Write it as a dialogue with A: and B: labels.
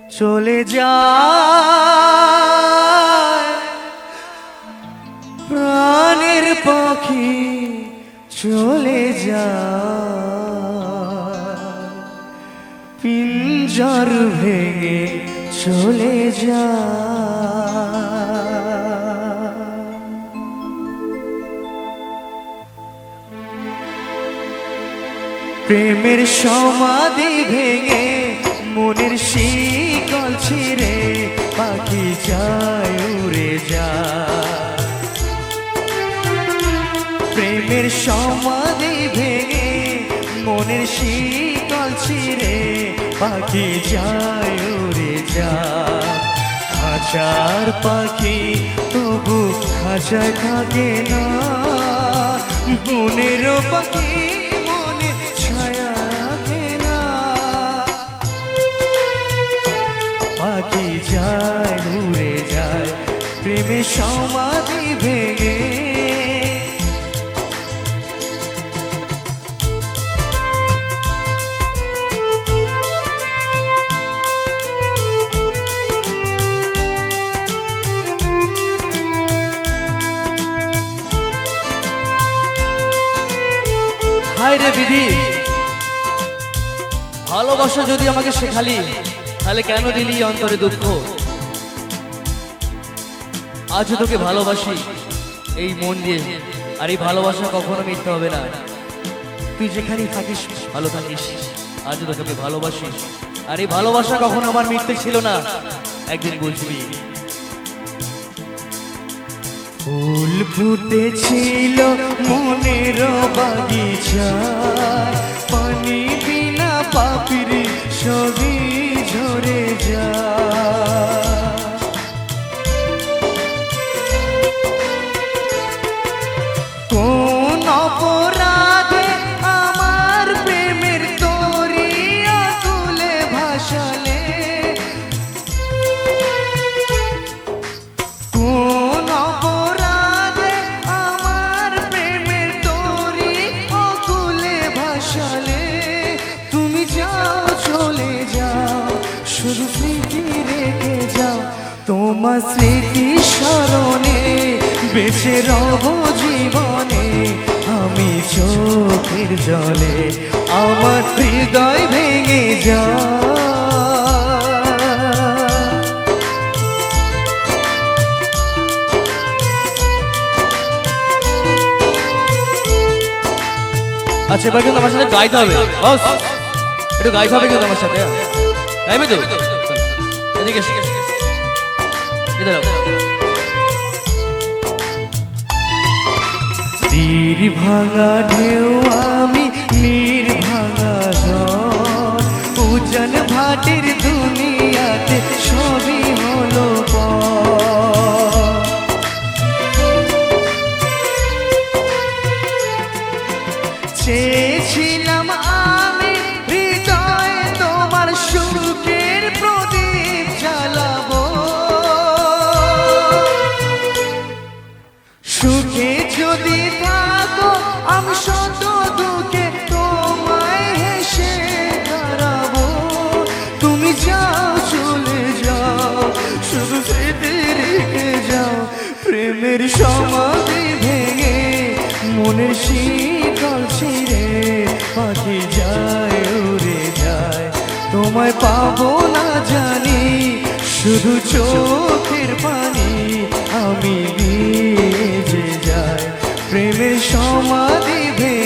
A: চলে যায় প্রাণের পাখি চলে যায় পিঞ্জর ভেঙে চলে যায়। প্রেমের সমাধি ভেঙে মনের শিকল ছিঁড়ে পাখি যায় উড়ে যায়। প্রেমের সমাধি ভেঙে মনের শিকল ছিঁড়ে পাখি যায় উড়ে যায়। খাঁচার পাখি তবু খাঁচায় থাকে না, মনের পাখি মনে ছায়া রাখে না। পাখি যায় উড়ে যায় প্রেমের সমাধি ভেঙে। হায় রে বিধি, ভালোবাসা যদি আমাকে শেখালি তাহলে কেন দিলি অন্তরে দুঃখ? আজ তোকে ভালোবাসি এই মন দিয়ে, আর এই ভালোবাসা কখনো মিথ্যা হবে না। তুই যেখানেই থাকিস ভালো থাকিস, আজ তোকে ভালোবাসি, আর এই ভালোবাসা কখনো আমার মিথ্যে ছিল না, একদিন বুঝবি। ফুল ফুটেছিল মনের বাগিচায়, পানি বিনা পাপির সবই ঝরে যায়। কোন অপরাধে আমার প্রেমের তরি আকুলে ভাসালে, কোন অপরাধে আমার প্রেমের তরি আকুলে ভাসালে। তুমি যাও চলে যাও, শুধু স্মৃতি রেখে যাও, তোমার স্মৃতি স্মরণে বেঁচে রব জীবনে। আমি চোখের জলে আমার হৃদয় ভেঙে যায়। আচ্ছা এবার কিন্তু আমার সাথে গাইতে হবে, বস একটু গাইতে হবে কিন্তু আমার সাথে, গাইবে তো? এদিকে তীর ভাঙা ঢেউ আমি নীর ভাঙা ঝড়, উজান ভাটির দুনিয়াতে সবই হলো পর। চেয়েছিলাম আমি হৃদয়ে তোমার সুখের প্রদীপ জ্বালাবো, সুখে যদি থাকো আমি শত দুঃখে তোমায় হেসে দাঁড়াবো। তুমি যাও চলে যাও, শুধু স্মৃতি রেখে যাও, প্রেমের সমাধি ভেঙে মনের শিকল ছিঁড়ে পাখি যায় উড়ে যায়। তোমায় পাবো না জানি, শুধু চোখের পানি আমি ভিজে যাই, প্রেমের সমাধি ভেঙে